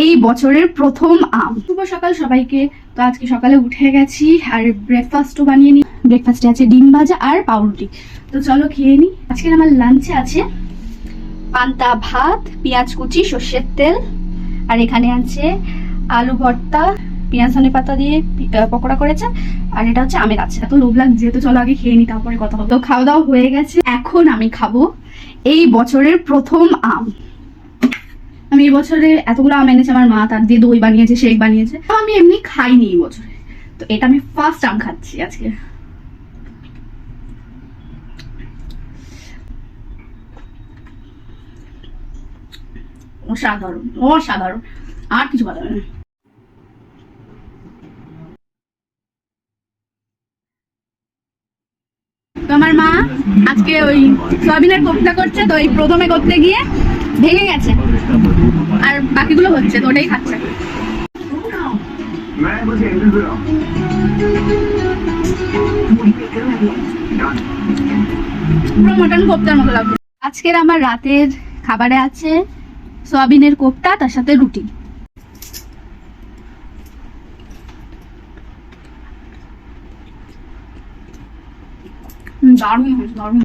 এই বছরের প্রথম আম। শুভ সকাল সবাইকে। তো আজকে সকালে উঠে গেছি আর ব্রেকফাস্টও বানিয়ে নিই। ব্রেকফাস্টে আছে ডিম ভাজা আর পাউরুটি। তো চলো খেয়ে নিই। আজকে আমার লাঞ্চে আছে পান্তা ভাত, পেঁয়াজ কুচি, সর্ষের তেল, আর এখানে আছে আলু ভর্তা, পেঁয়াজ ধনে পাতা দিয়ে পকোড়া করেছে, আর এটা হচ্ছে আমের আছে। এত লোভ লাগছে, তো চলো আগে খেয়ে নিই, তারপরে কথা হবে। তো খাওয়া দাওয়া হয়ে গেছে, এখন আমি খাবো এই বছরের প্রথম আম। আমি এই বছরে এতগুলো আম এনেছে আমার মা, তার দিয়ে দই বানিয়েছে, শেক বানিয়েছে। আমি এমনি খাইনি এই বছরে, তো এটা আমি ফার্স্ট আম খাচ্ছি আজকে। অসাধারণ অসাধারণ, আর কিছু বলা যাবে না। তো আমার মা আজকে ওই সয়াবিনের কোফতা করছে, তো এই প্রথমে করতে গিয়ে ভেঙে গেছে, আর বাকিগুলো হচ্ছে, তো ওটাই খাচ্ছে। পুরো মটন কোফতার মতো লাগছে। আজকের আমার রাতের খাবারে আছে সয়াবিনের কোফতা, তার সাথে রুটি। দারুণ হয়েছে, দারুণ।